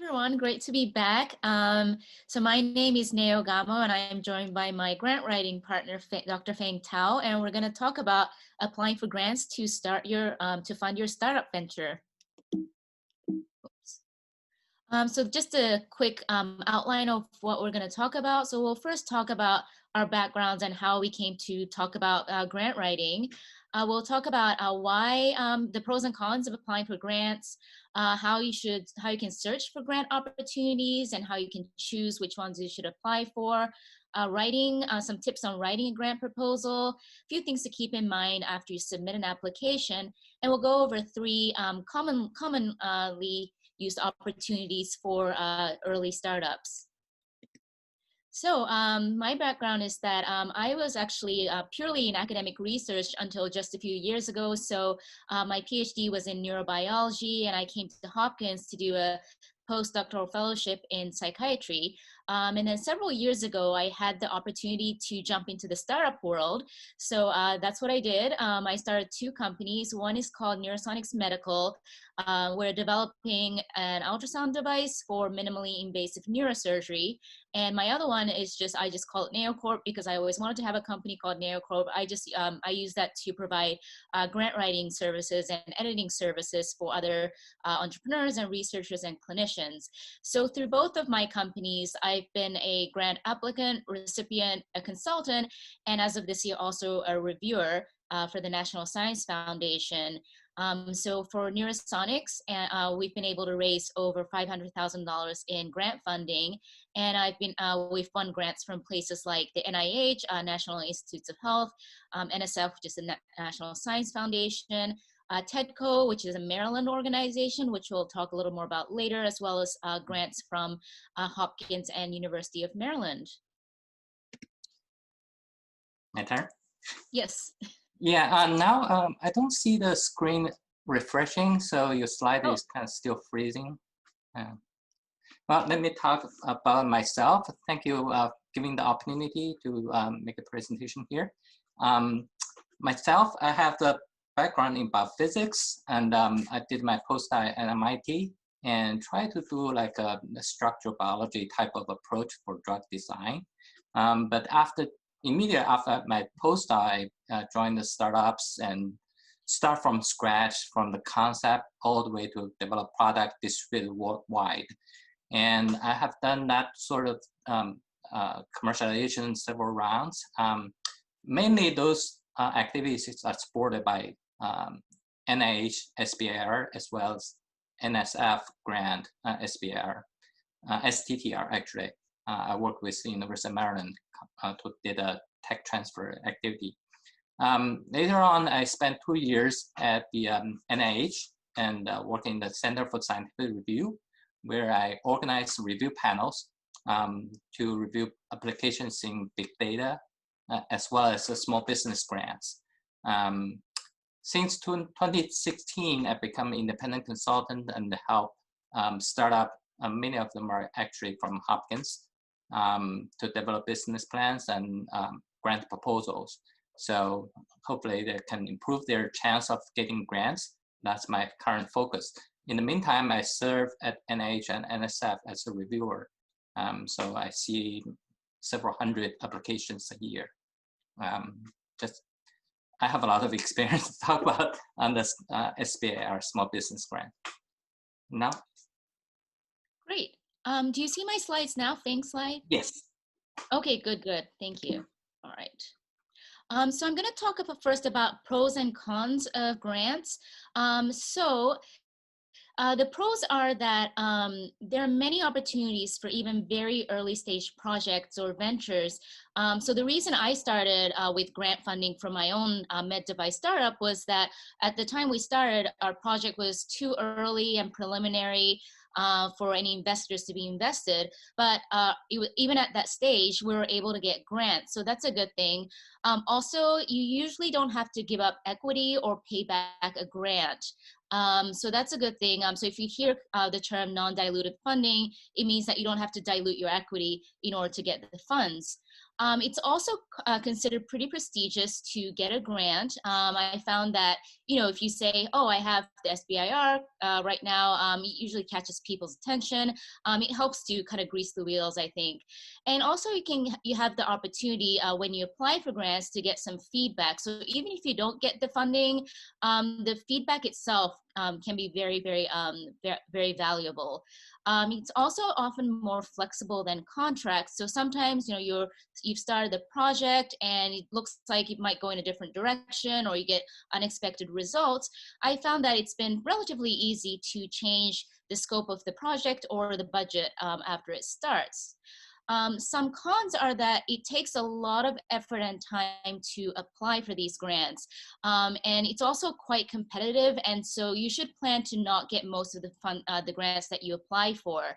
Everyone, great to be back. So my name is Nao Gamo, and I am joined by my grant writing partner, Dr. Feng Tao, and we're going to talk about applying for grants to start your to fund your startup venture. Oops. So just a quick outline of what we're going to talk about. So we'll first talk about our backgrounds and how we came to talk about grant writing. We'll talk about why the pros and cons of applying for grants, how you can search for grant opportunities, and how you can choose which ones you should apply for. Writing some tips on writing a grant proposal, a few things to keep in mind after you submit an application, and we'll go over three commonly used opportunities for early startups. So my background is that I was actually purely in academic research until just a few years ago. So my PhD was in neurobiology, and I came to Hopkins to do a postdoctoral fellowship in psychiatry. And then several years ago, I had the opportunity to jump into the startup world. So that's what I did. I started two companies. One is called Neurosonics Medical. We're developing an ultrasound device for minimally invasive neurosurgery. And my other one is I just call it NeoCorp because I always wanted to have a company called NeoCorp. I use that to provide grant writing services and editing services for other entrepreneurs and researchers and clinicians. So through both of my companies, I've been a grant applicant, recipient, a consultant, and as of this year, also a reviewer for the National Science Foundation. So for Neurosonics, we've been able to raise over $500,000 in grant funding, and we've won grants from places like the NIH, National Institutes of Health, NSF, which is the National Science Foundation, TEDCO, which is a Maryland organization, which we'll talk a little more about later, as well as grants from Hopkins and University of Maryland. My turn? Yes. Yeah, now I don't see the screen refreshing, so your slide is kind of still freezing. Well, let me talk about myself. Thank you for giving the opportunity to make a presentation here. Myself, I have the background in biophysics, and I did my postdoc at MIT and tried to do like a structural biology type of approach for drug design. But immediately after my postdoc, I joined the startups and start from scratch, from the concept all the way to develop product distributed worldwide. And I have done that sort of commercialization several rounds. Mainly those activities are supported by NIH SBIR as well as NSF grant SBIR, STTR actually. I worked with the University of Maryland to did a tech transfer activity. Later on, I spent 2 years at the NIH and working in the Center for Scientific Review, where I organized review panels to review applications in big data, as well as small business grants. Since 2016, I've become an independent consultant and help startup. Many of them are actually from Hopkins to develop business plans and grant proposals. So hopefully they can improve their chance of getting grants. That's my current focus. In the meantime, I serve at NIH and NSF as a reviewer. So I see several hundred applications a year. I have a lot of experience to talk about on this SBIR small business grant. Now? Great. Do you see my slides now, Feng's slide? Yes. Okay, good. Thank you. All right. So I'm going to talk first about pros and cons of grants. The pros are that there are many opportunities for even very early stage projects or ventures. So the reason I started with grant funding for my own med device startup was that at the time we started, our project was too early and preliminary for any investors to be invested. But even at that stage, we were able to get grants. So that's a good thing. Also, you usually don't have to give up equity or pay back a grant. So that's a good thing. So if you hear the term non-dilutive funding, it means that you don't have to dilute your equity in order to get the funds. It's also considered pretty prestigious to get a grant. I found that, if you say, oh, I have the SBIR right now, it usually catches people's attention. It helps to kind of grease the wheels, I think. And also you have the opportunity when you apply for grants to get some feedback. So even if you don't get the funding, the feedback itself can be very, very, very valuable. It's also often more flexible than contracts. So sometimes, you've started the project and it looks like it might go in a different direction, or you get unexpected results. I found that it's been relatively easy to change the scope of the project or the budget after it starts. Some cons are that it takes a lot of effort and time to apply for these grants. And it's also quite competitive. And so you should plan to not get most of the grants that you apply for.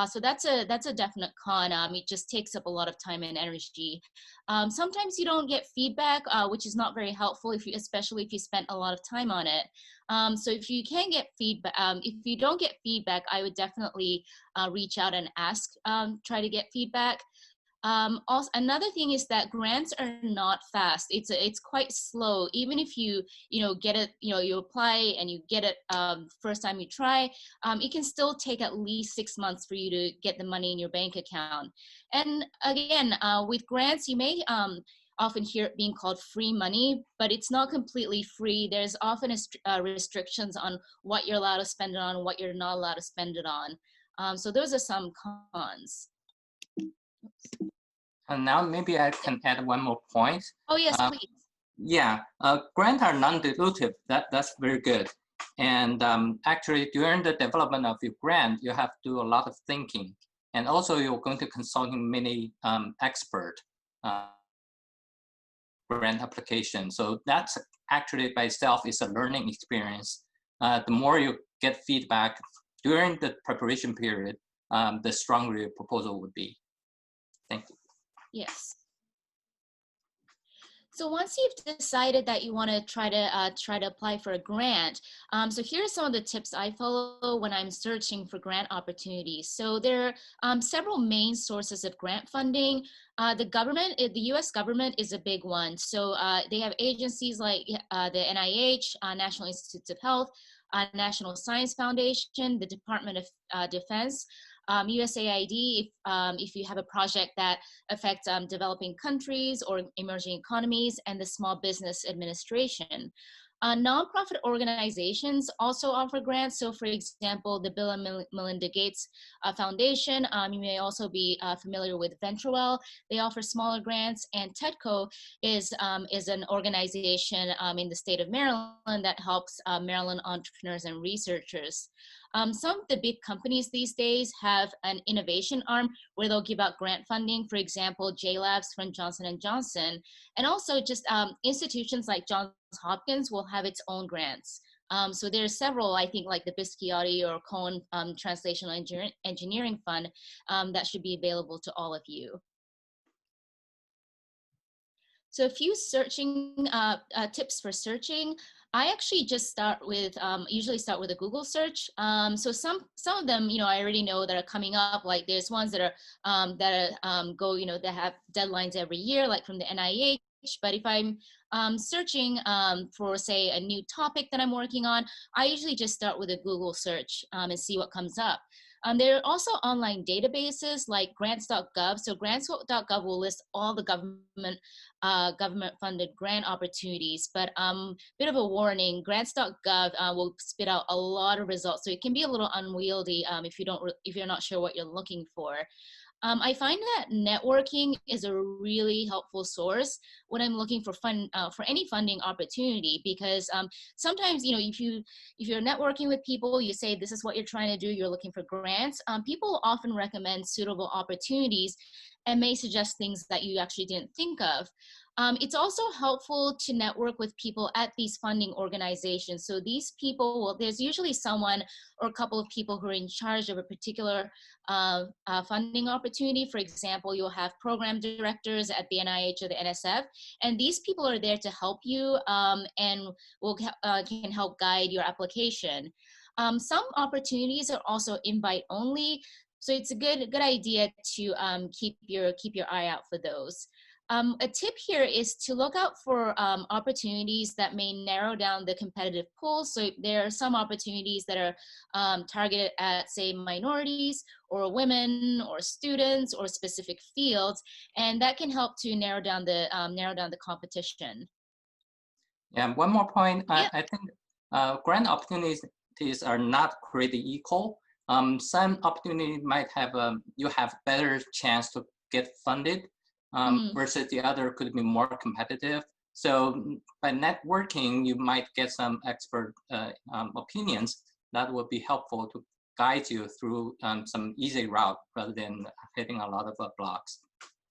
So that's a definite con. It just takes up a lot of time and energy. Sometimes you don't get feedback, which is not very helpful, especially if you spent a lot of time on it. So if you can get feedback, if you don't get feedback, I would definitely reach out and ask, try to get feedback. Also, another thing is that grants are not fast. It's quite slow. Even if you get it, you apply and you get it first time you try, it can still take at least 6 months for you to get the money in your bank account. And again, with grants, you may often hear it being called free money, but it's not completely free. There's often restrictions on what you're allowed to spend it on, what you're not allowed to spend it on. So those are some cons. And now maybe I can add one more point. Oh, yes, please. Yeah, grants are non-dilutive. That's very good. And actually, during the development of your grant, you have to do a lot of thinking. And also, you're going to consulting many experts. Grant application. So that's actually by itself is a learning experience. The more you get feedback during the preparation period, the stronger your proposal would be. Thank you. Yes. So once you've decided that you want to try to apply for a grant, so here are some of the tips I follow when I'm searching for grant opportunities. So there are several main sources of grant funding. The U.S. government is a big one. So they have agencies like the NIH, National Institutes of Health, National Science Foundation, the Department of Defense. USAID, if you have a project that affects developing countries or emerging economies, and the Small Business Administration. Nonprofit organizations also offer grants. So for example, the Bill and Melinda Gates Foundation, you may also be familiar with VentureWell. They offer smaller grants, and TEDCO is an organization in the state of Maryland that helps Maryland entrepreneurs and researchers. Some of the big companies these days have an innovation arm where they'll give out grant funding. For example, JLabs from Johnson & Johnson. And also just institutions like Johns Hopkins will have its own grants. So there's several, I think, like the Bisciotti or Cohen Translational Engineering Fund that should be available to all of you. So a few searching tips for searching. I actually just start with, usually start with a Google search. So some of them, I already know that are coming up. Like there's ones that are that have deadlines every year, like from the NIH. But if I'm searching for, say, a new topic that I'm working on, I usually just start with a Google search and see what comes up. There are also online databases like grants.gov. So grants.gov will list all the government-funded grant opportunities. But bit of a warning: grants.gov will spit out a lot of results, so it can be a little unwieldy if you're not sure what you're looking for. I find that networking is a really helpful source when I'm looking for any funding opportunity, because sometimes, if you're networking with people, you say this is what you're trying to do, you're looking for grants. People often recommend suitable opportunities and may suggest things that you actually didn't think of. It's also helpful to network with people at these funding organizations. So these people, well, there's usually someone or a couple of people who are in charge of a particular funding opportunity. For example, you'll have program directors at the NIH or the NSF, and these people are there to help you and can help guide your application. Some opportunities are also invite only. So it's a good idea to keep your eye out for those. A tip here is to look out for opportunities that may narrow down the competitive pool. So there are some opportunities that are targeted at, say, minorities or women or students or specific fields, and that can help to narrow down the competition. Yeah, one more point. Yeah. I think grant opportunities are not created equal. Some opportunity might have you have better chance to get funded versus the other could be more competitive. So by networking, you might get some expert opinions that would be helpful to guide you through some easy route rather than hitting a lot of blocks.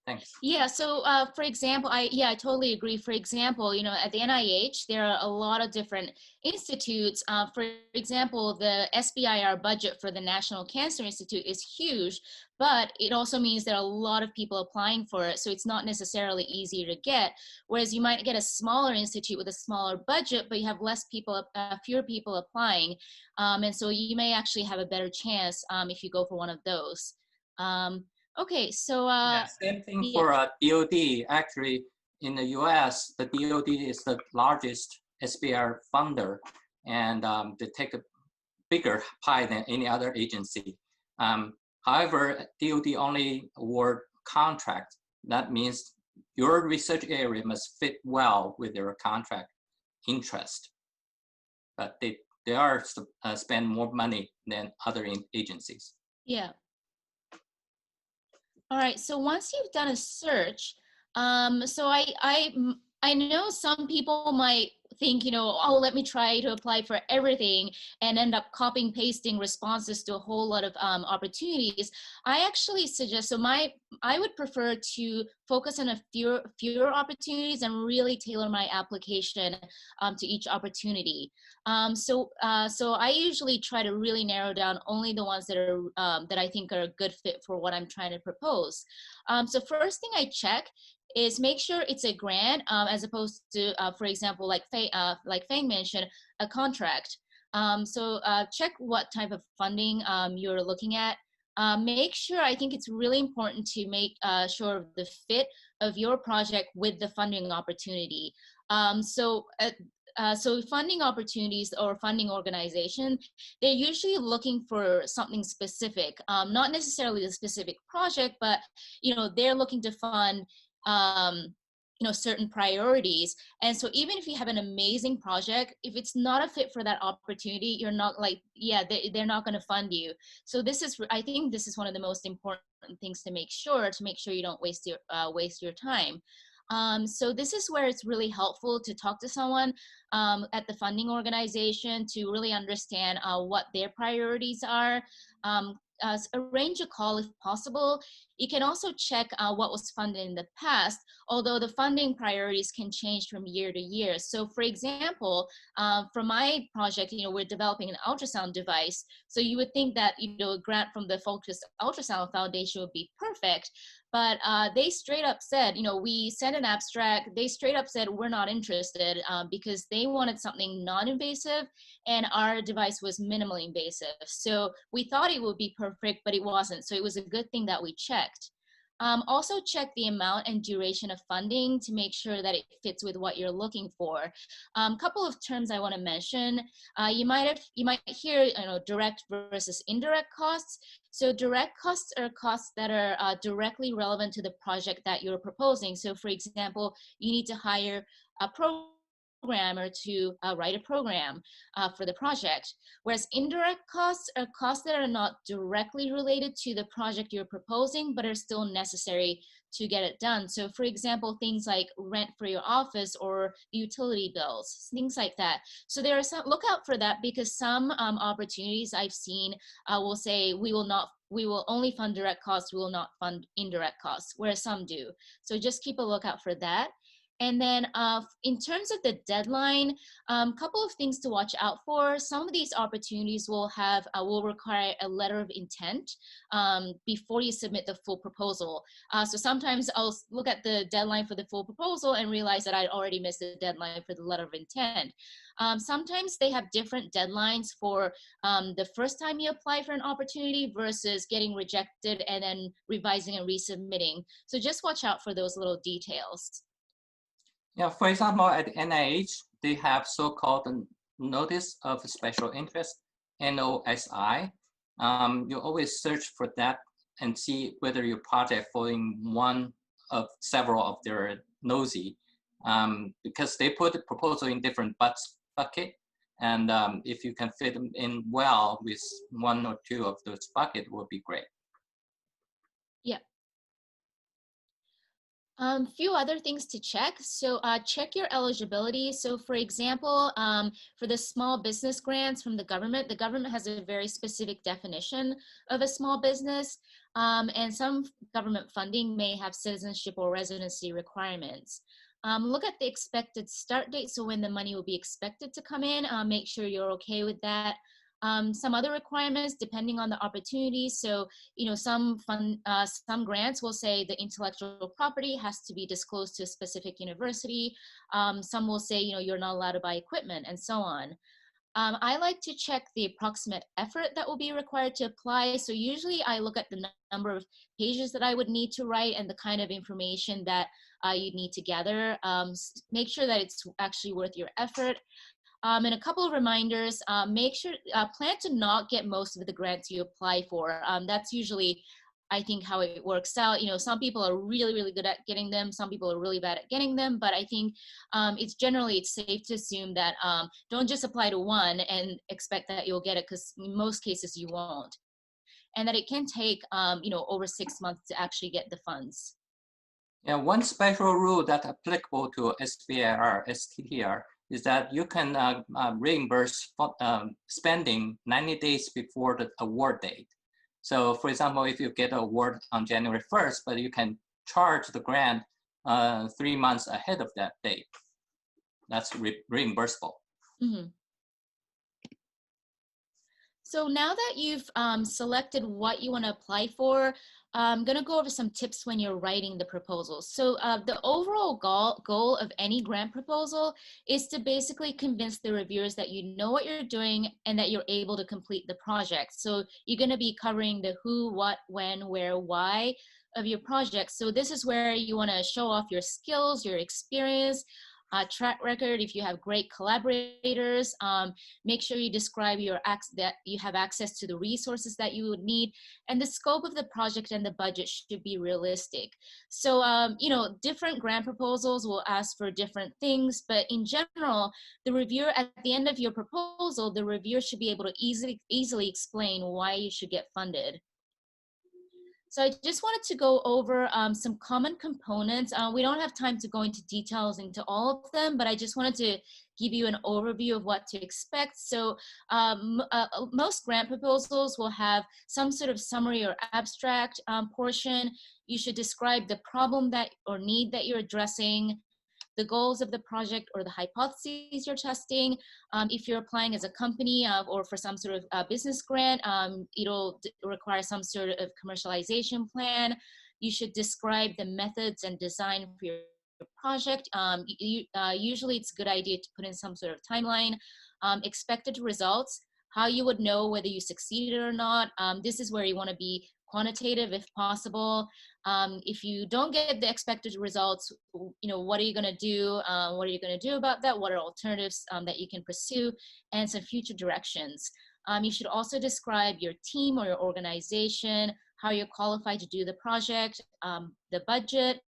Thanks. Yeah, so for example, I totally agree. For example, at the NIH, there are a lot of different institutes. For example, the SBIR budget for the National Cancer Institute is huge, but it also means there are a lot of people applying for it, so it's not necessarily easier to get. Whereas you might get a smaller institute with a smaller budget, but you have fewer people applying, and so you may actually have a better chance if you go for one of those. Okay, so yeah, same thing yeah. for DoD. Actually, in the U.S., the DoD is the largest SBIR funder, and they take a bigger pie than any other agency. However, DoD only award contract. That means your research area must fit well with their contract interest. But they are spend more money than other agencies. Yeah. All right, so once you've done a search, so I know some people might think, oh, let me try to apply for everything and end up copying pasting responses to a whole lot of opportunities. I actually suggest, I would prefer to focus on a fewer opportunities and really tailor my application to each opportunity. So I usually try to really narrow down only the ones that are that I think are a good fit for what I'm trying to propose. So first thing I check is make sure it's a grant as opposed to, for example, like Feng mentioned, a contract. So check what type of funding you're looking at. Make sure, I think it's really important to make sure of the fit of your project with the funding opportunity. So funding opportunities or funding organization, they're usually looking for something specific, not necessarily the specific project, but they're looking to fund certain priorities. And so even if you have an amazing project, if it's not a fit for that opportunity, you're not they're not going to fund you. So I think this is one of the most important things to make sure you don't waste your time. So this is where it's really helpful to talk to someone at the funding organization to really understand what their priorities are. Arrange a call if possible. You can also check what was funded in the past, although the funding priorities can change from year to year. So for example, for my project, we're developing an ultrasound device. So you would think that, a grant from the Focused Ultrasound Foundation would be perfect. But they straight up said, we sent an abstract. They straight up said, we're not interested because they wanted something non-invasive and our device was minimally invasive. So we thought it would be perfect, but it wasn't. So it was a good thing that we checked. Also check the amount and duration of funding to make sure that it fits with what you're looking for. Couple of terms I want to mention. You might hear direct versus indirect costs. So direct costs are costs that are directly relevant to the project that you're proposing. So for example, you need to hire a programmer to write a program for the project. Whereas indirect costs are costs that are not directly related to the project you're proposing, but are still necessary to get it done. So for example, things like rent for your office or utility bills, things like that. So there are some, look out for that, because some opportunities I've seen will say we will only fund direct costs, we will not fund indirect costs, whereas some do. So just keep a lookout for that. And then in terms of the deadline, couple of things to watch out for. Some of these opportunities will require a letter of intent before you submit the full proposal. So sometimes I'll look at the deadline for the full proposal and realize that I'd already missed the deadline for the letter of intent. Sometimes they have different deadlines for the first time you apply for an opportunity versus getting rejected and then revising and resubmitting. So just watch out for those little details. Yeah, for example, at NIH, they have so-called Notice of Special Interest, NOSI. You always search for that and see whether your project falls in one of several of their NOSI, because they put the proposal in different bucket, and if you can fit them in well with one or two of those buckets, would be great. Yeah. Few other things to check. So check your eligibility. So for example, for the small business grants from the government has a very specific definition of a small business. And some government funding may have citizenship or residency requirements. Look at the expected start date. So when the money will be expected to come in, make sure you're okay with that. Some other requirements depending on the opportunity. So, some grants will say the intellectual property has to be disclosed to a specific university. Some will say, you're not allowed to buy equipment and so on. I like to check the approximate effort that will be required to apply. So usually I look at the number of pages that I would need to write and the kind of information that you need to gather. Make sure that it's actually worth your effort. And a couple of reminders, make sure, plan to not get most of the grants you apply for. That's usually, I think, how it works out. Some people are really, really good at getting them. Some people are really bad at getting them. But I think it's safe to assume that don't just apply to one and expect that you'll get it, because in most cases you won't. And that it can take, over 6 months to actually get the funds. Yeah, one special rule that's applicable to SBIR, STTR, is that you can reimburse spending 90 days before the award date. So for example, if you get an award on January 1st, but you can charge the grant 3 months ahead of that date, that's reimbursable. Mm-hmm. So now that you've selected what you want to apply for, I'm going to go over some tips when you're writing the proposal. So the overall goal of any grant proposal is to basically convince the reviewers that you know what you're doing and that you're able to complete the project. So you're going to be covering the who, what, when, where, why of your project. So this is where you want to show off your skills, your experience, track record. If you have great collaborators, make sure you describe that you have access to the resources that you would need, and the scope of the project and the budget should be realistic. So, different grant proposals will ask for different things, but in general, the reviewer at the end of your proposal, the reviewer should be able to easily explain why you should get funded. So I just wanted to go over some common components. We don't have time to go into details into all of them, but I just wanted to give you an overview of what to expect. So most grant proposals will have some sort of summary or abstract portion. You should describe the problem or need that you're addressing, the goals of the project or the hypotheses you're testing. If you're applying as a company or for some sort of business grant, it'll require some sort of commercialization plan. You should describe the methods and design for your project. Usually it's a good idea to put in some sort of timeline. Expected results, how you would know whether you succeeded or not. This is where you want to be quantitative if possible. If you don't get the expected results, what are you going to do? What are you going to do about that? What are alternatives that you can pursue, and some future directions? You should also describe your team or your organization, how you're qualified to do the project, the budget.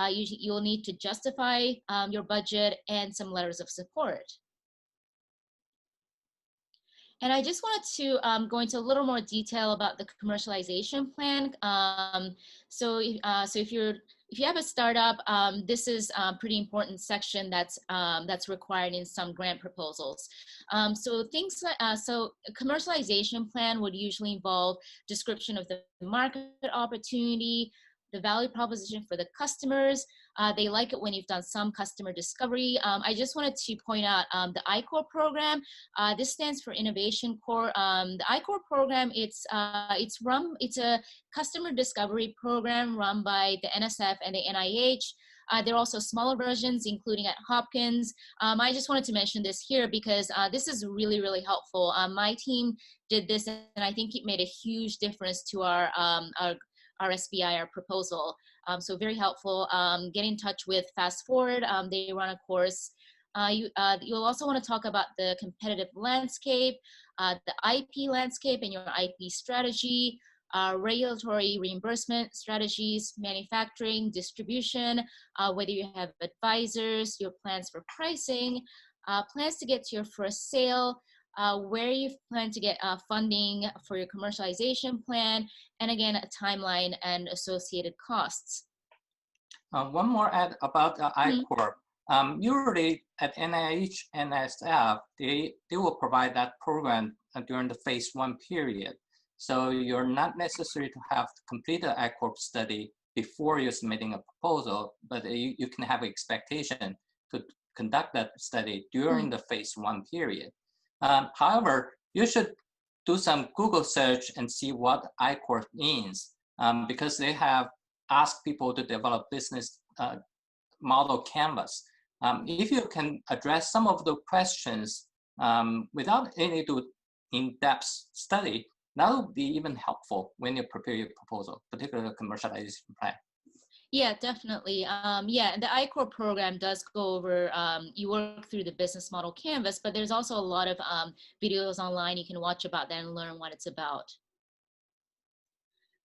You'll need to justify your budget and some letters of support. And I just wanted to go into a little more detail about the commercialization plan. So if you have a startup, this is a pretty important section that's required in some grant proposals. So a commercialization plan would usually involve description of the market opportunity, the value proposition for the customers. They like it when you've done some customer discovery. I just wanted to point out the I-Core program. This stands for Innovation Core. The I-Core program, it's a customer discovery program run by the NSF and the NIH. There are also smaller versions, including at Hopkins. I just wanted to mention this here because this is really, really helpful. My team did this, and I think it made a huge difference to our SBI, our proposal. So very helpful. Get in touch with FastForward. They run a course. You'll also want to talk about the competitive landscape, the IP landscape and your IP strategy, regulatory reimbursement strategies, manufacturing, distribution, whether you have advisors, your plans for pricing, plans to get to your first sale, where you plan to get funding for your commercialization plan, and again, a timeline and associated costs. One more add about I-Core. Usually at NIH and NSF, they will provide that program during the phase 1 period. So you're not necessary to have to complete the I-Core study before you're submitting a proposal, but you can have an expectation to conduct that study during the phase 1 period. However, you should do some Google search and see what I-Core means, because they have asked people to develop business model canvas. If you can address some of the questions without any in-depth study, that would be even helpful when you prepare your proposal, particularly the commercialization plan. Yeah, definitely. Yeah, the I-Core program does go over, you work through the business model canvas, but there's also a lot of videos online you can watch about that and learn what it's about.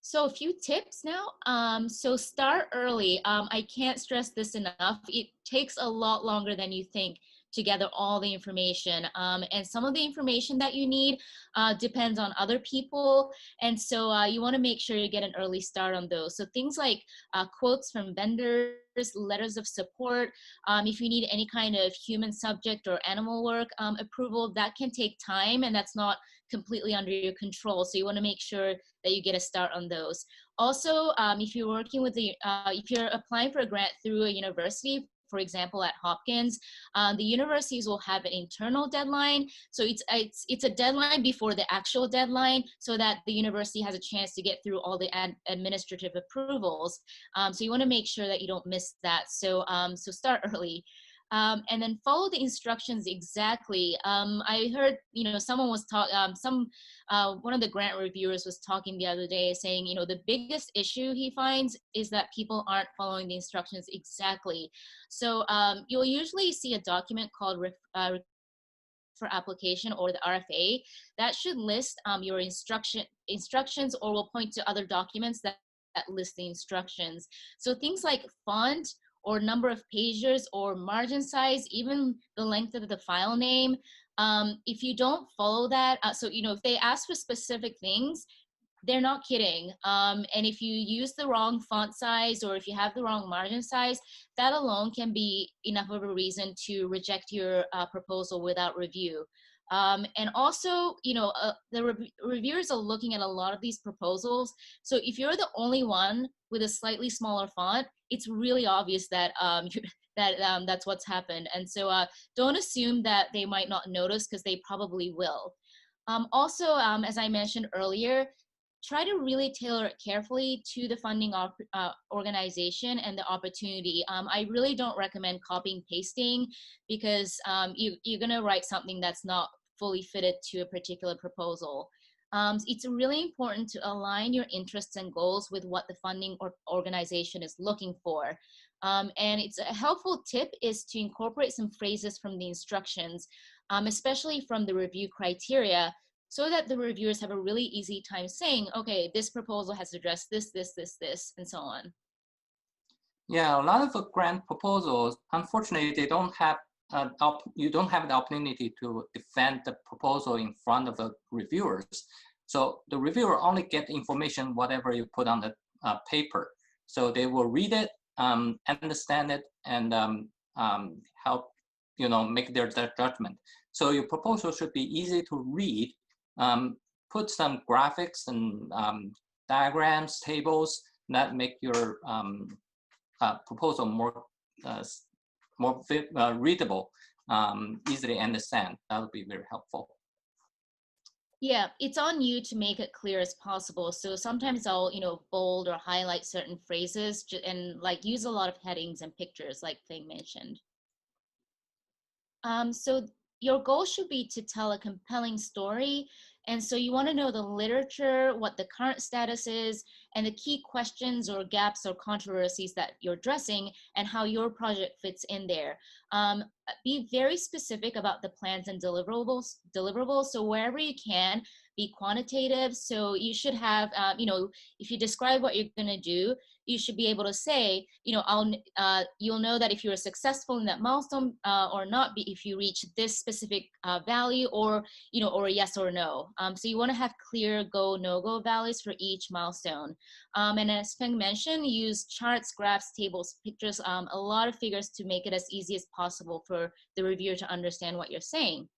So a few tips now. So start early. I can't stress this enough. It takes a lot longer than you think to gather all the information. And some of the information that you need depends on other people. And so you want to make sure you get an early start on those. So things like quotes from vendors, letters of support. If you need any kind of human subject or animal work approval, that can take time, and that's not completely under your control. So you want to make sure that you get a start on those. Also, if you're working with if you're applying for a grant through a university, for example, at Hopkins, the universities will have an internal deadline. So it's a deadline before the actual deadline, so that the university has a chance to get through all the administrative approvals. So you want to make sure that you don't miss that. So start early. And then follow the instructions exactly. I heard, someone was one of the grant reviewers was talking the other day saying, the biggest issue he finds is that people aren't following the instructions exactly. So you'll usually see a document called for application, or the RFA, that should list your instructions, or will point to other documents that list the instructions. So things like font, or number of pages, or margin size, even the length of the file name. If you don't follow that, if they ask for specific things, they're not kidding. And if you use the wrong font size, or if you have the wrong margin size, that alone can be enough of a reason to reject your proposal without review. And also, the reviewers are looking at a lot of these proposals. So if you're the only one with a slightly smaller font, it's really obvious that that's what's happened. And so don't assume that they might not notice, because they probably will. Also, as I mentioned earlier, try to really tailor it carefully to the funding organization and the opportunity. I really don't recommend copying and pasting, because you're going to write something that's not fully fitted to a particular proposal. It's really important to align your interests and goals with what the funding organization is looking for. And it's a helpful tip is to incorporate some phrases from the instructions, especially from the review criteria, so that the reviewers have a really easy time saying, okay, this proposal has addressed this, and so on. Yeah, a lot of grant proposals, unfortunately, they don't have you don't have the opportunity to defend the proposal in front of the reviewers. So the reviewer only get information whatever you put on the paper. So they will read it, understand it, and help make their judgment. So your proposal should be easy to read. Put some graphics and diagrams, tables, that make your proposal more readable, easily understand. That would be very helpful. Yeah, it's on you to make it clear as possible. So sometimes I'll, bold or highlight certain phrases and like use a lot of headings and pictures like Feng mentioned. So your goal should be to tell a compelling story. And so you want to know the literature, what the current status is, and the key questions or gaps or controversies that you're addressing and how your project fits in there. Be very specific about the plans and deliverables. So wherever you can, be quantitative. So you should have, if you describe what you're going to do, you should be able to say, you'll know that if you were successful in that milestone or not, if you reach this specific value or a yes or no. So you want to have clear go, no-go values for each milestone. And as Feng mentioned, use charts, graphs, tables, pictures, a lot of figures to make it as easy as possible for the reviewer to understand what you're saying.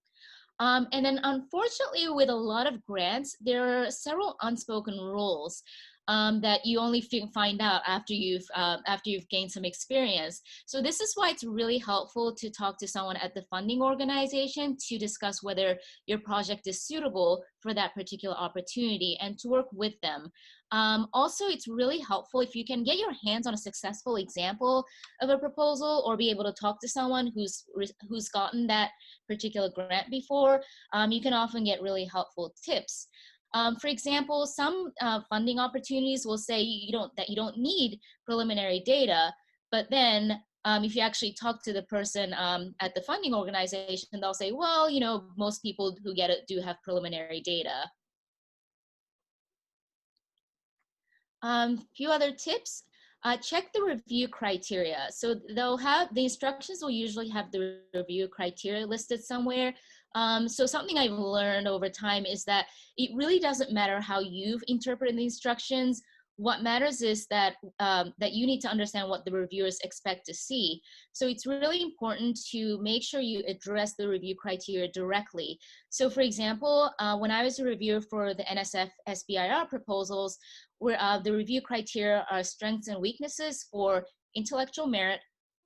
And then unfortunately, with a lot of grants, there are several unspoken rules that you only find out after you've gained some experience. So this is why it's really helpful to talk to someone at the funding organization to discuss whether your project is suitable for that particular opportunity and to work with them. Also, it's really helpful if you can get your hands on a successful example of a proposal or be able to talk to someone who's gotten that particular grant before. You can often get really helpful tips. For example, some funding opportunities will say that you don't need preliminary data, but then if you actually talk to the person at the funding organization, they'll say, well, most people who get it do have preliminary data. Few other tips. Check the review criteria. So the instructions will usually have the review criteria listed somewhere. So something I've learned over time is that it really doesn't matter how you've interpreted the instructions. What matters is that you need to understand what the reviewers expect to see. So it's really important to make sure you address the review criteria directly. So for example, when I was a reviewer for the NSF SBIR proposals, where the review criteria are strengths and weaknesses for intellectual merit,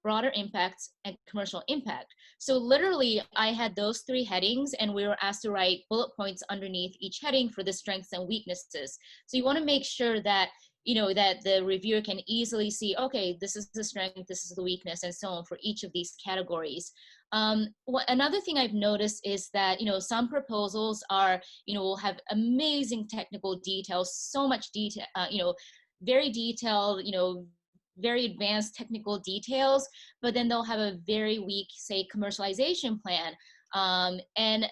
broader impacts, and commercial impact. So literally, I had those 3 headings, and we were asked to write bullet points underneath each heading for the strengths and weaknesses. So you want to make sure that that the reviewer can easily see, okay, this is the strength, this is the weakness, and so on for each of these categories. Another thing I've noticed is that, some proposals are, will have amazing technical details, so much detail, very detailed, very advanced technical details, but then they'll have a very weak, say, commercialization plan. And,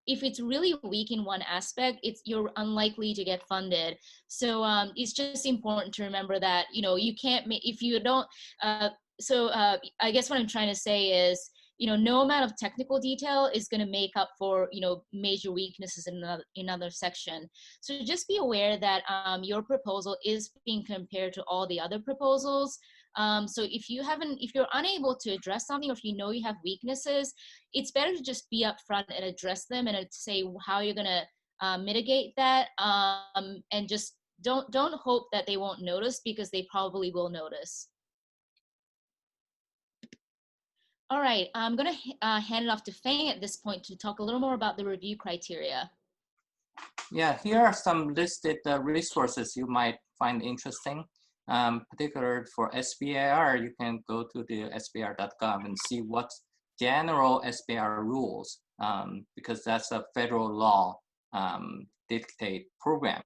if it's really weak in one aspect, you're unlikely to get funded. So it's just important to remember that, you can't make, if you don't, I guess what I'm trying to say is, no amount of technical detail is going to make up for, major weaknesses in another section. So just be aware that your proposal is being compared to all the other proposals. So if you're unable to address something, or if you have weaknesses, it's better to just be upfront and address them and say how you're going to mitigate that, and just don't hope that they won't notice, because they probably will notice. All right, I'm going to hand it off to Feng at this point to talk a little more about the review criteria. Yeah, here are some listed resources you might find interesting. Particularly for SBIR, you can go to the sbir.gov and see what general SBIR rules, because that's a federal law dictate program.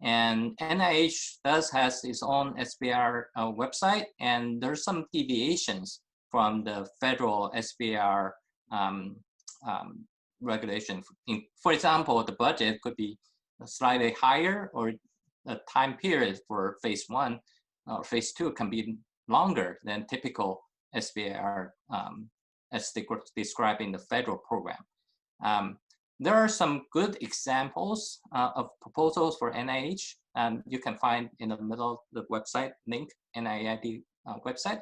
And NIH has its own SBIR website, and there's some deviations from the federal SBIR regulation. For example, the budget could be slightly higher, or the time period for phase 1 or phase 2 can be longer than typical SBIR as described in the federal program. There are some good examples of proposals for NIH. You can find in the middle of the website link, NIID website.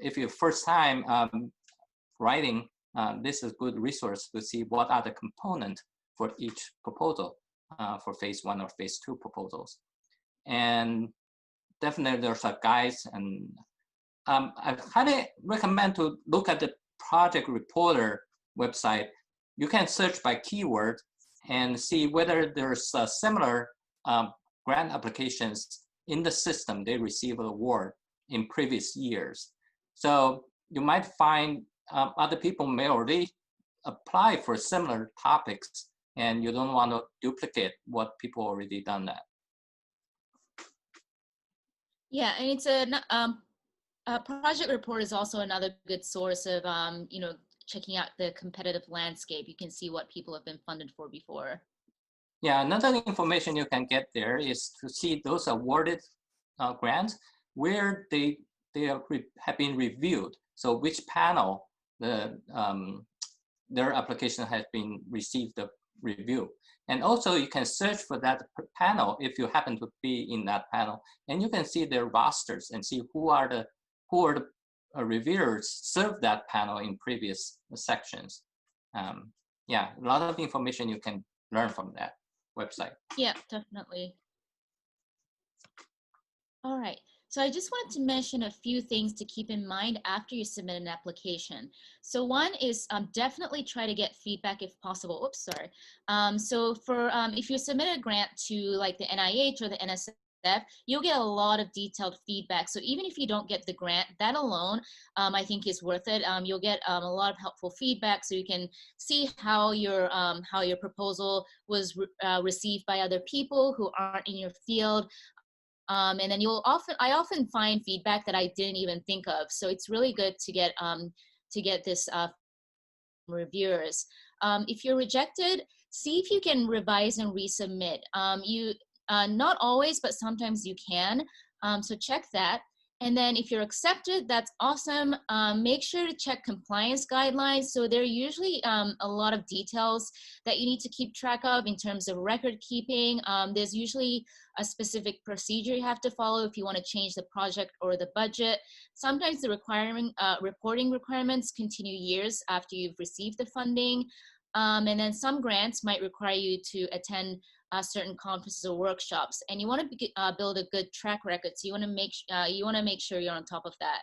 If you're first time writing, this is a good resource to see what are the components for each proposal for phase 1 or phase 2 proposals. and definitely there's a guides, and I highly recommend to look at the project reporter website. You can search by keyword and see whether there's a similar grant applications in the system they receive an award in previous years. So you might find other people may already apply for similar topics, and you don't want to duplicate what people already done that. Yeah, and it's a project report is also another good source of checking out the competitive landscape. You can see what people have been funded for before. Yeah, another information you can get there is to see those awarded grants where they have been reviewed. So which panel their application has been received the review. And also you can search for that panel if you happen to be in that panel, and you can see their rosters and see who are the reviewers served that panel in previous sections. Yeah, a lot of information you can learn from that website. Yeah, definitely. All right. So I just wanted to mention a few things to keep in mind after you submit an application. So one is definitely try to get feedback if possible. Oops, sorry. So for if you submit a grant to like the NIH or the NSF, you'll get a lot of detailed feedback. So even if you don't get the grant, that alone, I think is worth it. You'll get a lot of helpful feedback, so you can see how your proposal was received by other people who aren't in your field. And then I often find feedback that I didn't even think of. So it's really good to get this from reviewers. If you're rejected, see if you can revise and resubmit. Not always, but sometimes you can. So check that. And then if you're accepted, that's awesome. Make sure to check compliance guidelines. So there are usually a lot of details that you need to keep track of in terms of record keeping. There's usually a specific procedure you have to follow if you want to change the project or the budget. Sometimes the reporting requirements continue years after you've received the funding. And then some grants might require you to attend certain conferences or workshops, and you want to build a good track record. So you want to make sure you're on top of that.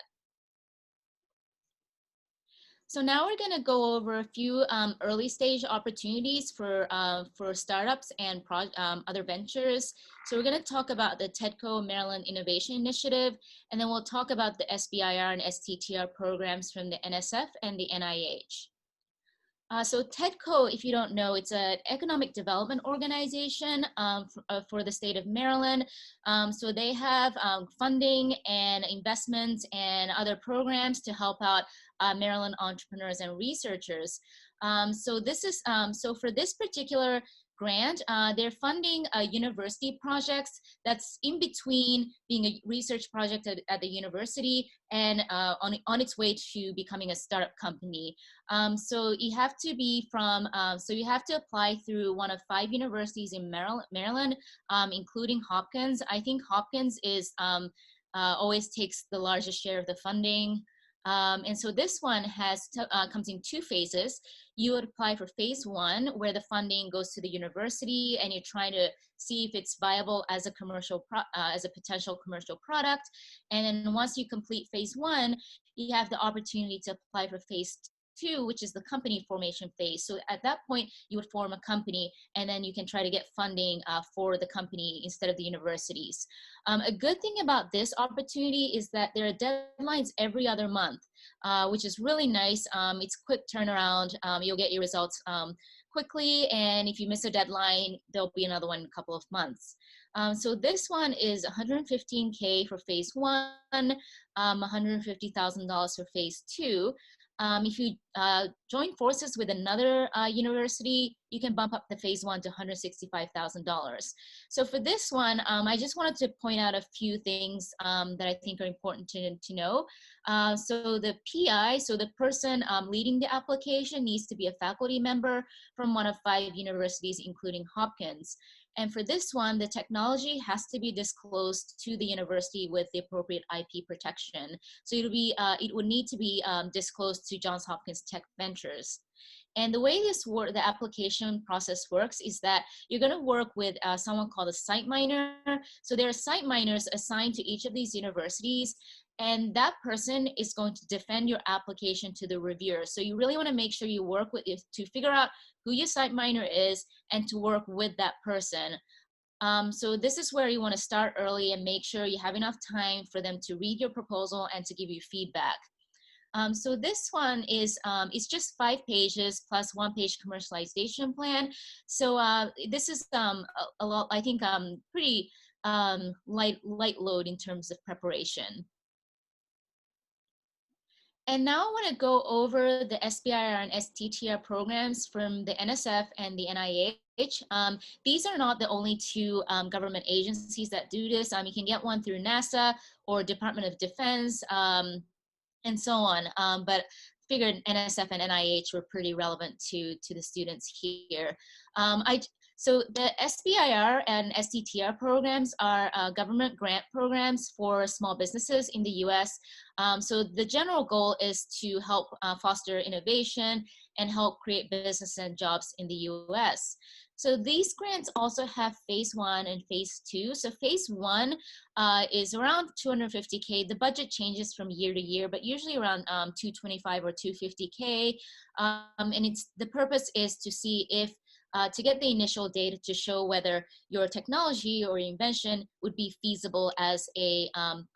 So now we're going to go over a few early stage opportunities for startups and other ventures. So we're going to talk about the TEDCO Maryland Innovation Initiative, and then we'll talk about the SBIR and STTR programs from the NSF and the NIH. So TEDCO, if you don't know, it's an economic development organization for the state of Maryland. So they have funding and investments and other programs to help out Maryland entrepreneurs and researchers. So for this particular grant, they're funding university projects that's in between being a research project at the university and on its way to becoming a startup company. So you have to be you have to apply through one of 5 universities in Maryland, including Hopkins. I think Hopkins is always takes the largest share of the funding. And so this one comes in 2 phases. You would apply for phase 1, where the funding goes to the university, and you're trying to see if it's viable as a potential commercial product. And then once you complete phase 1, you have the opportunity to apply for phase 2, which is the company formation phase. So at that point, you would form a company, and then you can try to get funding for the company instead of the universities. A good thing about this opportunity is that there are deadlines every other month, which is really nice. It's quick turnaround. You'll get your results quickly, and if you miss a deadline, there'll be another one in a couple of months. So this one is $115K for phase 1, $150,000 for phase 2. If you join forces with another university, you can bump up the phase 1 to $165,000. So for this one, I just wanted to point out a few things that I think are important to know. So the PI, so the person leading the application, needs to be a faculty member from one of 5 universities, including Hopkins. And for this one, the technology has to be disclosed to the university with the appropriate IP protection. So it would need to be disclosed to Johns Hopkins Tech Ventures. And the way the application process works is that you're going to work with someone called a site miner. So there are site miners assigned to each of these universities, and that person is going to defend your application to the reviewer. So you really want to make sure you work with it to figure out who your site miner is and to work with that person. So this is where you want to start early and make sure you have enough time for them to read your proposal and to give you feedback. So this one is it's just 5 pages plus 1-page commercialization plan. So this is a lot, I think, pretty light load in terms of preparation. And now I want to go over the SBIR and STTR programs from the NSF and the NIH. These are not the only 2 government agencies that do this. You can get one through NASA or Department of Defense, and so on. But figured NSF and NIH were pretty relevant to the students here. So the SBIR and STTR programs are government grant programs for small businesses in the US. So the general goal is to help foster innovation and help create business and jobs in the US. So these grants also have phase 1 and phase 2. So phase 1 is around $250K. The budget changes from year to year, but usually around $225 or $250K. And the purpose is to see if to get the initial data to show whether your technology or your invention would be feasible as a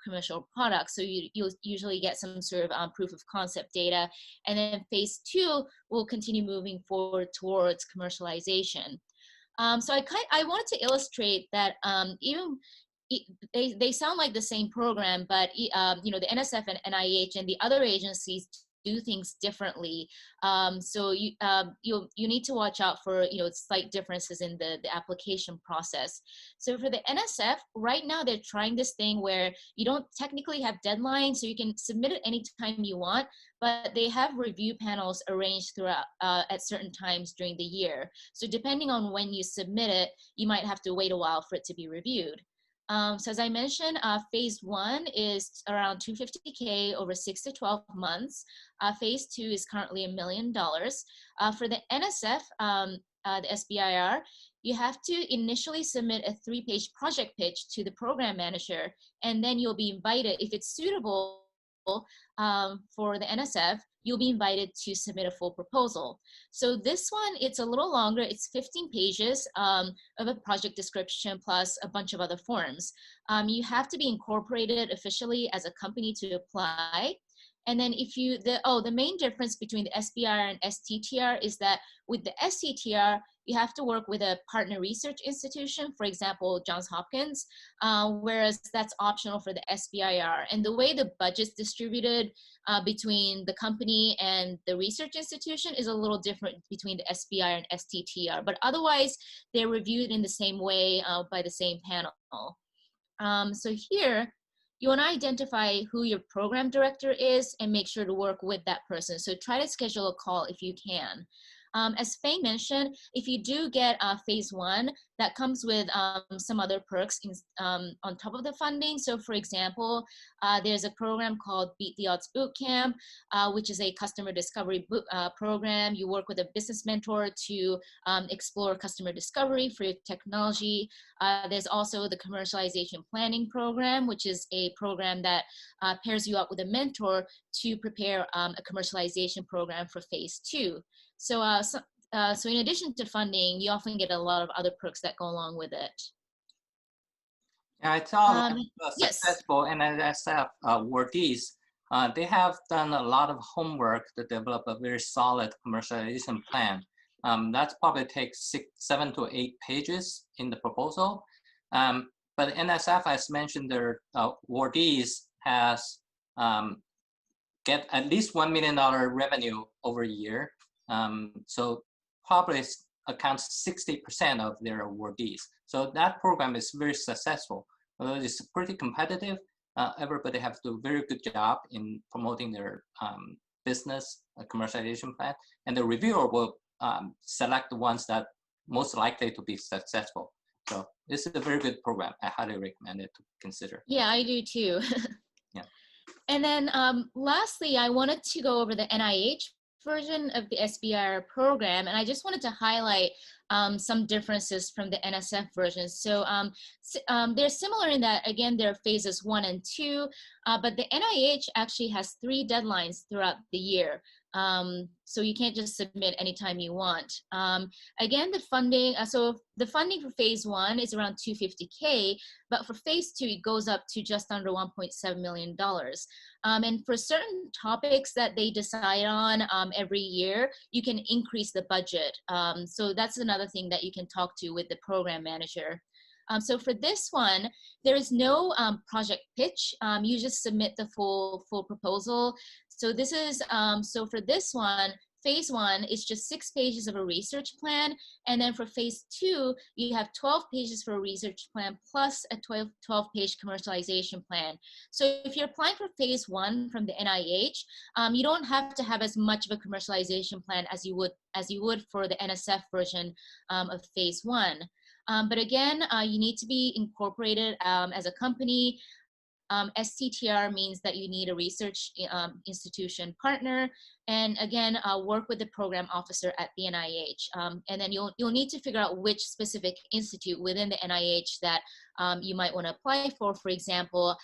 commercial product. So you'll usually get some sort of proof of concept data. And then phase 2 will continue moving forward towards commercialization. So I wanted to illustrate that even they sound like the same program, but the NSF and NIH and the other agencies do things differently. So you need to watch out for slight differences in the application process. So for the NSF, right now they're trying this thing where you don't technically have deadlines, so you can submit it anytime you want, but they have review panels arranged throughout at certain times during the year. So depending on when you submit it, you might have to wait a while for it to be reviewed. So as I mentioned, phase 1 is around $250K over 6 to 12 months. Phase 2 is currently $1 million. For the NSF, the SBIR, you have to initially submit a 3-page project pitch to the program manager, and then you'll be invited, if it's suitable for the NSF, you'll be invited to submit a full proposal. So this one, it's a little longer. It's 15 pages of a project description plus a bunch of other forms. You have to be incorporated officially as a company to apply. And then the main difference between the SBIR and STTR is that with the STTR, you have to work with a partner research institution, for example, Johns Hopkins, whereas that's optional for the SBIR. And the way the budget's distributed between the company and the research institution is a little different between the SBIR and STTR, but otherwise they're reviewed in the same way by the same panel. So here, you want to identify who your program director is and make sure to work with that person. So try to schedule a call if you can. As Fei mentioned, if you do get phase 1, that comes with some other perks on top of the funding. So for example, there's a program called Beat the Odds Bootcamp, which is a customer discovery program. You work with a business mentor to explore customer discovery for your technology. There's also the commercialization planning program, which is a program that pairs you up with a mentor to prepare a commercialization program for phase 2. So in addition to funding, you often get a lot of other perks that go along with it. Yeah, I saw yes. successful NSF awardees. They have done a lot of homework to develop a very solid commercialization plan. That probably takes 7 to 8 pages in the proposal. But NSF, as mentioned, their awardees has get at least $1 million revenue over a year. So probably accounts 60% of their awardees. So that program is very successful. Although it's pretty competitive, everybody has to do a very good job in promoting their business commercialization plan. And the reviewer will select the ones that most likely to be successful. So this is a very good program. I highly recommend it to consider. Yeah, I do too. Yeah. And then lastly, I wanted to go over the NIH version of the SBIR program, and I just wanted to highlight some differences from the NSF version. So they're similar in that, again, they're phases 1 and 2, but the NIH actually has 3 deadlines throughout the year. So you can't just submit anytime you want. Again, the funding, so the funding for phase 1 is around $250K, but for phase 2, it goes up to just under $1.7 million. And for certain topics that they decide on every year, you can increase the budget. So that's another thing that you can talk to with the program manager. So for this one, there is no project pitch. You just submit the full proposal. So this is, so for this one, phase 1 is just 6 pages of a research plan. And then for phase 2, you have 12 pages for a research plan plus a 12-page commercialization plan. So if you're applying for phase 1 from the NIH, you don't have to have as much of a commercialization plan as you would for the NSF version of phase 1. But again, you need to be incorporated as a company. STTR means that you need a research institution partner, and again, work with the program officer at the NIH. And then you'll need to figure out which specific institute within the NIH that you might want to apply for. For example,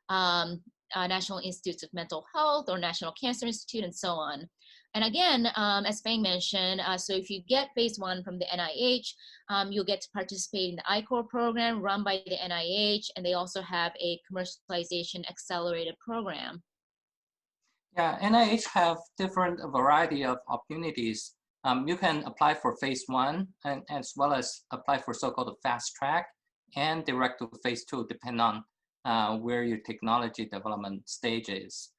National Institutes of Mental Health or National Cancer Institute, and so on. And again, as Feng mentioned, so if you get phase 1 from the NIH, you'll get to participate in the I-Corps program run by the NIH, and they also have a commercialization accelerated program. Yeah, NIH have different variety of opportunities. You can apply for phase 1 and as well as apply for so-called fast track and direct to phase 2, depending on where your technology development stage is.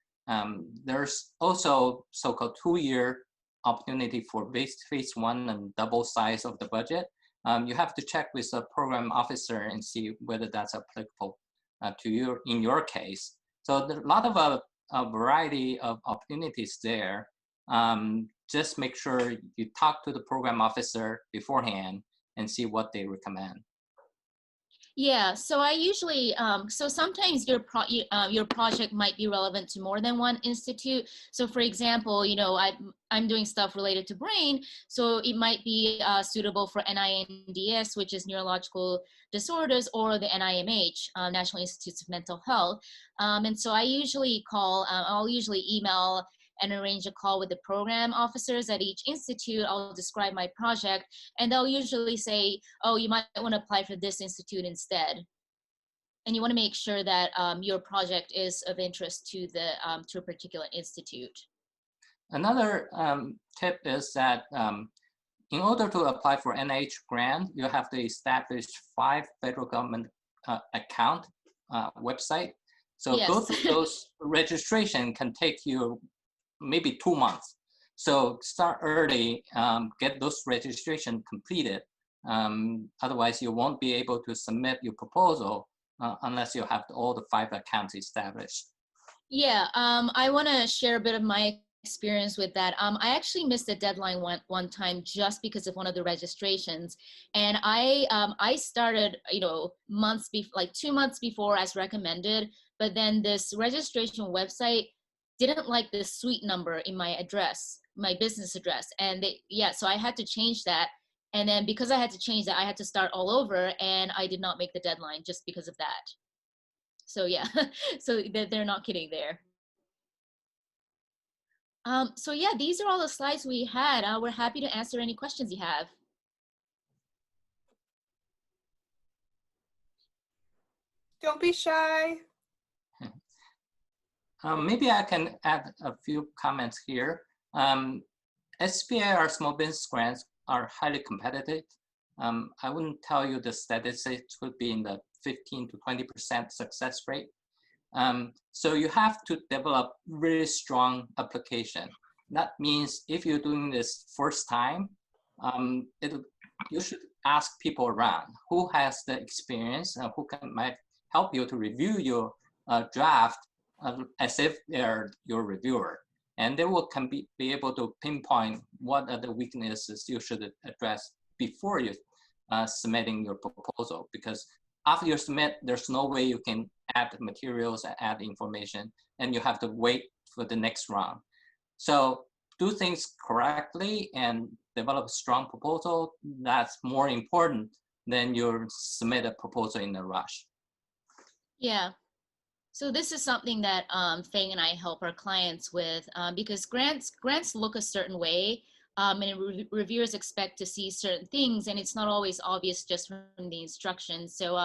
There's also so-called 2-year opportunity for phase 1 and double size of the budget. You have to check with the program officer and see whether that's applicable to you in your case. So there are a lot of a variety of opportunities there. Just make sure you talk to the program officer beforehand and see what they recommend. Yeah, so I usually, so sometimes your project might be relevant to more than one institute. So for example, you know, I'm doing stuff related to brain, so it might be suitable for NINDS, which is neurological disorders, or the NIMH, National Institutes of Mental Health. And so I usually call, I'll usually email and arrange a call with the program officers at each institute. I'll describe my project, and they'll usually say, oh, you might want to apply for this institute instead. And you want to make sure that your project is of interest to a particular institute. Another tip is that in order to apply for NIH grant, you have to establish 5 federal government account website. So Yes. go through those registration can take you maybe 2 months. So start early, get those registration completed. Otherwise, you won't be able to submit your proposal unless you have all the 5 accounts established. Yeah, I want to share a bit of my experience with that. I actually missed the deadline one time just because of one of the registrations, and I started, you know, like 2 months before as recommended, but then this registration website didn't like the suite number in my address, my business address, and so I had to change that. And then because I had to change that, I had to start all over, and I did not make the deadline just because of that. So yeah, so they're not kidding there. So yeah, these are all the slides we had. We're happy to answer any questions you have. Don't be shy. Maybe I can add a few comments here. SBIR small business grants are highly competitive. I wouldn't tell you the statistics would be in the 15 to 20% success rate. So you have to develop really strong application. That means if you're doing this first time, you should ask people around who has the experience and who might help you to review your draft as if they're your reviewer. And they will be able to pinpoint what are the weaknesses you should address before you submitting your proposal. Because after you submit, there's no way you can add materials, add information, and you have to wait for the next round. So do things correctly and develop a strong proposal, that's more important than you submit a proposal in a rush. Yeah. So this is something that Feng and I help our clients with because grants look a certain way, and reviewers expect to see certain things, and it's not always obvious just from the instructions. So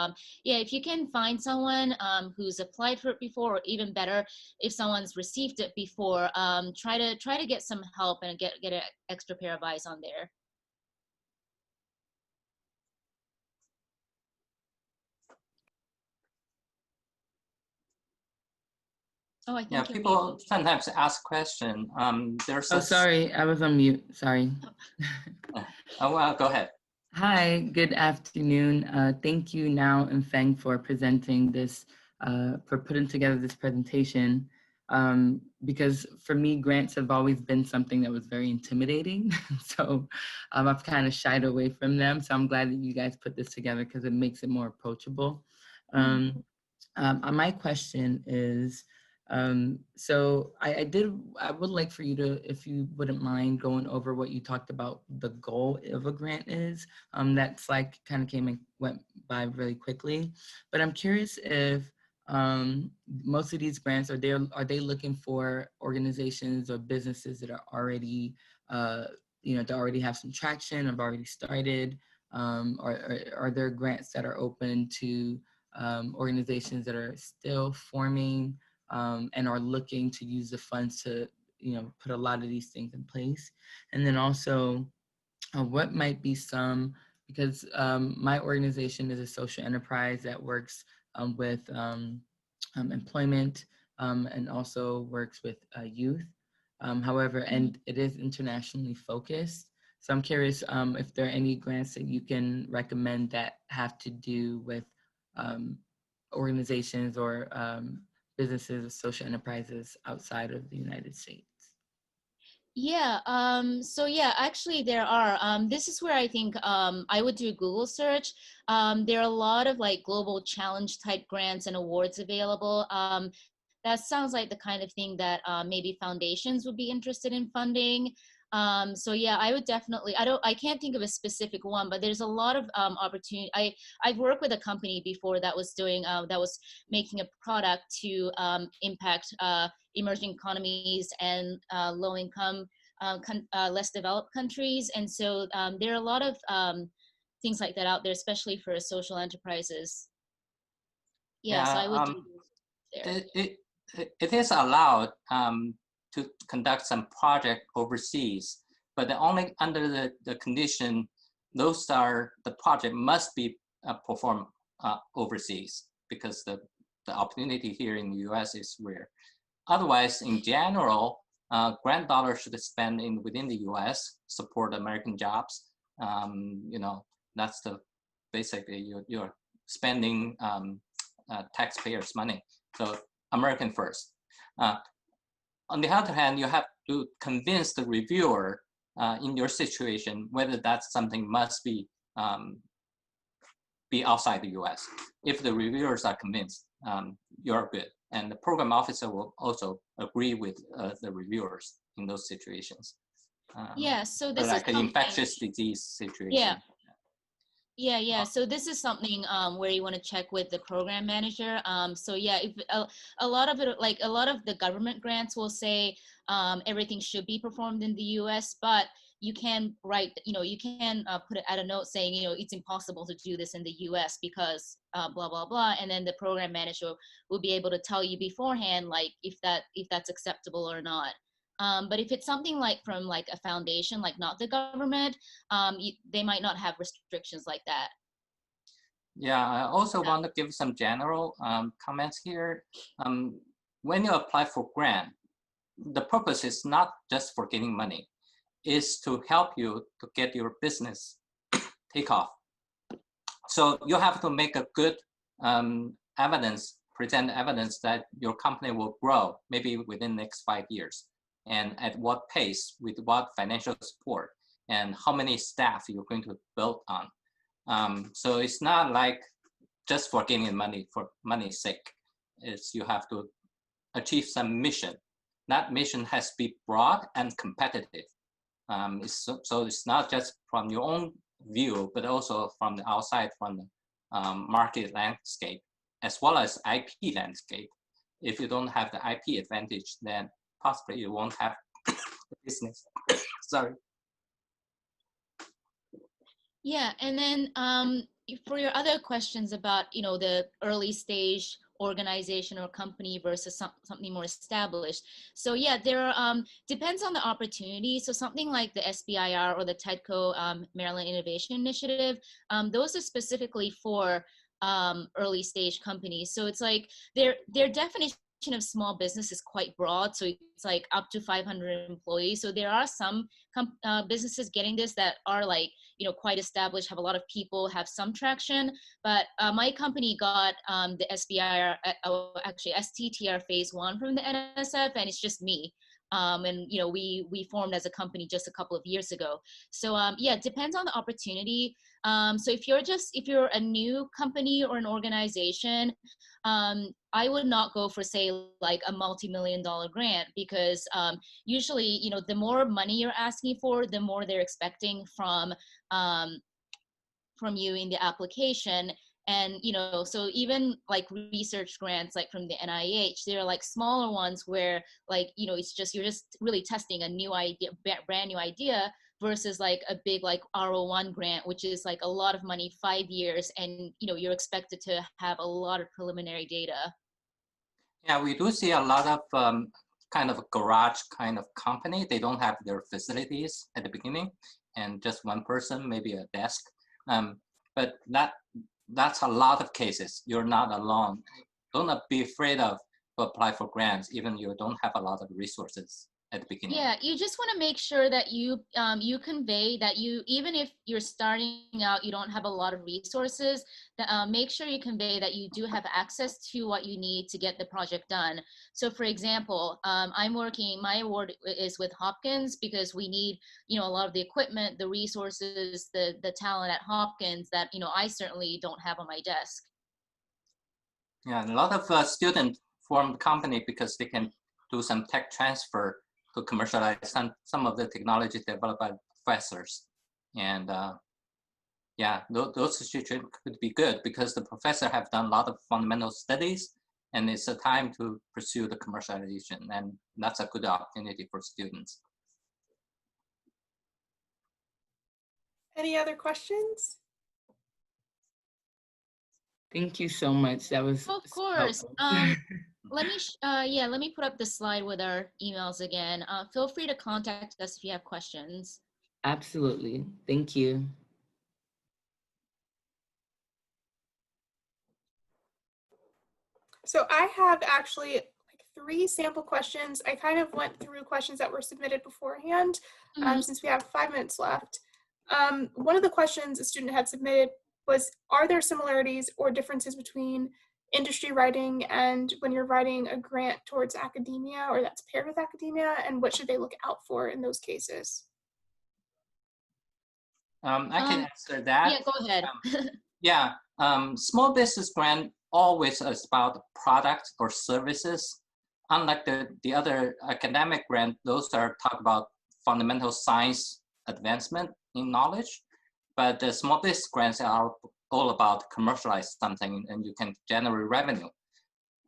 yeah, if you can find someone who's applied for it before, or even better, if someone's received it before, try to get some help and get an extra pair of eyes on there. Oh, I Yeah, think you're people muted. sometimes ask question. There's Oh, sorry, I was on mute. Sorry. Oh, well, go ahead. Hi, good afternoon. Thank you, Nao and Feng, for presenting this, for putting together this presentation. Because for me, grants have always been something that was very intimidating. So I've kind of shied away from them. So I'm glad that you guys put this together because it makes it more approachable. My question is, so I would like for you to, if you wouldn't mind going over what you talked about the goal of a grant is. That's like kind of came and went by really quickly, but I'm curious if most of these grants, are they looking for organizations or businesses that are already, that already have some traction, have already started, or are there grants that are open to organizations that are still forming and are looking to use the funds to, put a lot of these things in place? And then also, what might be some, because my organization is a social enterprise that works with employment and also works with youth. However, and it is internationally focused. So I'm curious if there are any grants that you can recommend that have to do with organizations or businesses or social enterprises outside of the United States. Yeah, so yeah, actually there are. This is where I think I would do a Google search. There are a lot of like global challenge type grants and awards available. That sounds like the kind of thing that maybe foundations would be interested in funding. So yeah, I would definitely, I can't think of a specific one, but there's a lot of opportunity. I've worked with a company before that was doing, that was making a product to impact emerging economies and low income, less developed countries. And so there are a lot of things like that out there, especially for social enterprises. Yeah, so I would do there. It is allowed to conduct some project overseas, but only under the condition the project must be performed overseas, because the opportunity here in the US is rare. Otherwise, in general, grant dollars should spend within the US, support American jobs. That's basically you're spending taxpayers' money. So American first. On the other hand, you have to convince the reviewer in your situation whether that's something must be outside the US. If the reviewers are convinced, you're good. And the program officer will also agree with the reviewers in those situations. Yeah, so this like is an infectious disease situation. Yeah. So this is something where you want to check with the program manager. So yeah, if a lot of it, like a lot of the government grants will say everything should be performed in the U.S., but you can write, you can put it at a note saying, it's impossible to do this in the U.S. because blah blah blah, and then the program manager will be able to tell you beforehand, like if that's acceptable or not. But if it's something like from like a foundation, like not the government, they might not have restrictions like that. Yeah, I also want to give some general comments here. When you apply for grant, the purpose is not just for getting money, is to help you to get your business take off. So you have to make a good present evidence that your company will grow maybe within the next 5 years. And at what pace, with what financial support, and how many staff you're going to build on. So it's not like just for getting money for money's sake. You have to achieve some mission that mission has to be broad and competitive. So it's not just from your own view, but also from the outside, from the market landscape, as well as IP landscape. If you don't have the IP advantage, then possibly you won't have the business. Sorry. Yeah, and then for your other questions about, you know, the early stage organization or company versus something more established. So yeah, there depends on the opportunity. So something like the SBIR or the TEDCO Maryland Innovation Initiative, those are specifically for early stage companies. So it's like their definition of small business is quite broad. So it's like up to 500 employees. So there are some businesses getting this that are like, you know, quite established, have a lot of people, have some traction. But my company got the SBIR, actually STTR phase 1 from the NSF, and it's just me. And you know, we formed as a company just a couple of years ago. So yeah, it depends on the opportunity. So if you're a new company or an organization, I would not go for, say, like a multi-million-dollar grant, because usually, you know, the more money you're asking for, the more they're expecting from you in the application. And, you know, so even like research grants, like from the NIH, they're like smaller ones where, like, you know, it's just, you're just really testing a new idea, brand new idea, versus like a big like R01 grant, which is like a lot of money, 5 years, and, you know, you're expected to have a lot of preliminary data. Yeah, we do see a lot of kind of garage kind of company. They don't have their facilities at the beginning, and just one person, maybe a desk. But that's a lot of cases. You're not alone. Don't be afraid of to apply for grants, even you don't have a lot of resources at the beginning. Yeah, you just want to make sure that you convey that you, even if you're starting out, you don't have a lot of resources, that make sure you convey that you do have access to what you need to get the project done. So for example, my award is with Hopkins, because we need, you know, a lot of the equipment, the resources, the talent at Hopkins that, you know, I certainly don't have on my desk. Yeah, a lot of students form the company because they can do some tech transfer to commercialize some of the technology developed by professors. And yeah, those situations could be good because the professor have done a lot of fundamental studies, and it's a time to pursue the commercialization, and that's a good opportunity for students. Any other questions? Thank you so much. That was Of course. Let me put up the slide with our emails again. Feel free to contact us if you have questions. Absolutely. Thank you. So I have actually like 3 sample questions. I kind of went through questions that were submitted beforehand, since we have 5 minutes left. One of the questions a student had submitted was, are there similarities or differences between industry writing and when you're writing a grant towards academia or that's paired with academia, and what should they look out for in those cases? I can answer that. Yeah, go ahead. Yeah, small business grant always is about product or services. Unlike the other academic grant, those are talk about fundamental science advancement in knowledge. But the small business grants are all about commercialize something and you can generate revenue.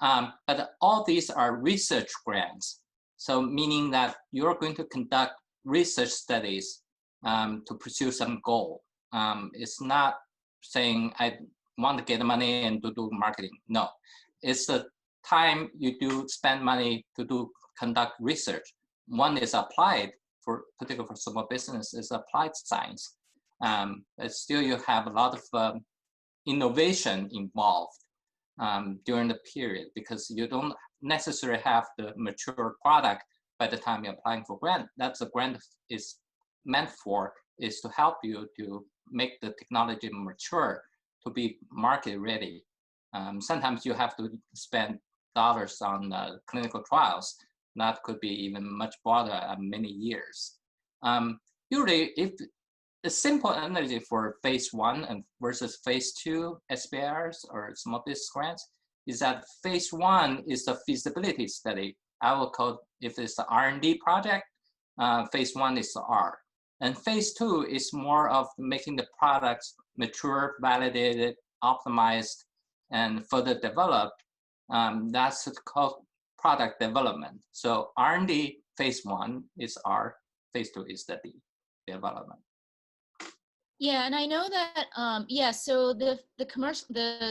But all these are research grants. So meaning that you're going to conduct research studies to pursue some goal. It's not saying I want to get money and to do marketing. No, it's the time you do spend money to conduct research. One is applied, particularly for small business, is applied science. But still you have a lot of innovation involved during the period, because you don't necessarily have the mature product by the time you're applying for grant. That's the grant is meant for, is to help you to make the technology mature to be market ready. Sometimes you have to spend dollars on clinical trials. That could be even much broader, many years. Usually, if the simple analogy for phase 1 and versus phase 2 SBIRs or small business grants is that phase 1 is the feasibility study. I will call if it's an R&D project, phase 1 is R. And phase 2 is more of making the products mature, validated, optimized, and further developed. That's called product development. So R&D phase 1 is R, phase 2 is the D, development. Yeah, and I know that so the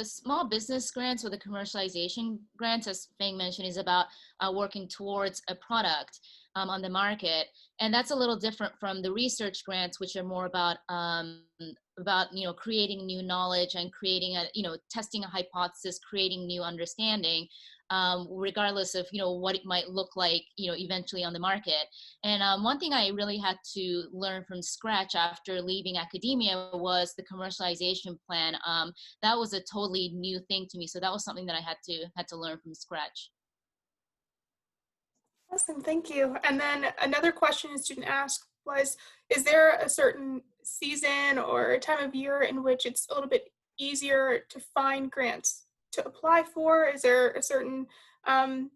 small business grants or the commercialization grants, as Feng mentioned, is about working towards a product on the market, and that's a little different from the research grants, which are more about creating new knowledge and creating testing a hypothesis, creating new understanding, regardless of what it might look like eventually on the market. And one thing I really had to learn from scratch after leaving academia was the commercialization plan. That was a totally new thing to me, so that was something that I had to learn from scratch. Awesome, thank you. And then another question a student asked was, is there a certain season or time of year in which it's a little bit easier to find grants to apply for? Is there a certain time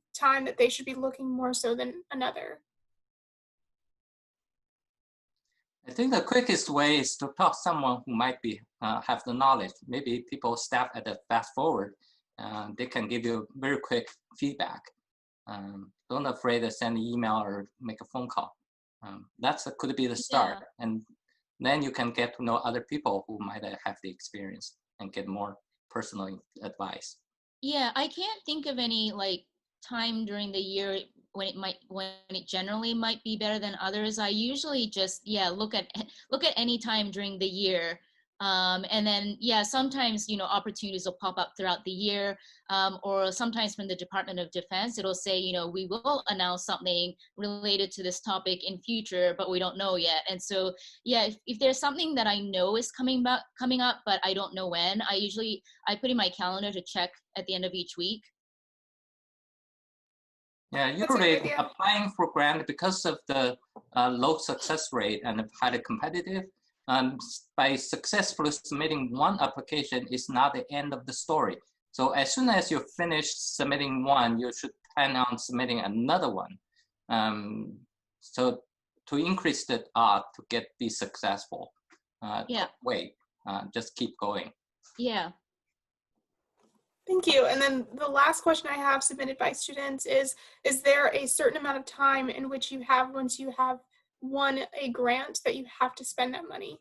that they should be looking more so than another? I think the quickest way is to talk to someone who might be have the knowledge. Maybe people staff at the FastForward, they can give you very quick feedback. Don't afraid to send an email or make a phone call. Could be the start, and then you can get to know other people who might have the experience and get more personal advice. Yeah, I can't think of any time during the year when it generally might be better than others. I usually just look at any time during the year, and then sometimes opportunities will pop up throughout the year, or sometimes from the Department of Defense it'll say we will announce something related to this topic in future, but we don't know yet. And so if there's something that I know is coming up but I don't know when, I put in my calendar to check at the end of each week. Yeah, usually applying for grant, because of the low success rate and highly competitive, by successfully submitting one application is not the end of the story. So as soon as you finish submitting one, you should plan on submitting another one. So to increase the odds to be successful, just keep going. Yeah. Thank you. And then the last question I have submitted by students is there a certain amount of time in which once you have won a grant, that you have to spend that money?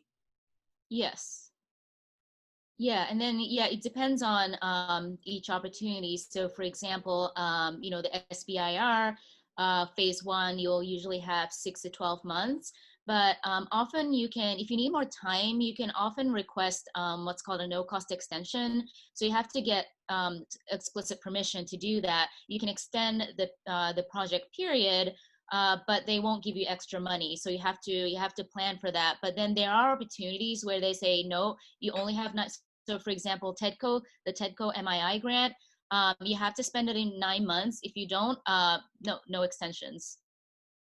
Yes. Yeah, and then it depends on each opportunity. So for example, the SBIR phase 1, you'll usually have 6 to 12 months. But often if you need more time, you can often request what's called a no-cost extension. So you have to get explicit permission to do that. You can extend the project period, but they won't give you extra money. So you have to plan for that. But then there are opportunities where they say, no, you only have not. So for example, the TEDCO MII grant, you have to spend it in 9 months. If you don't, no extensions.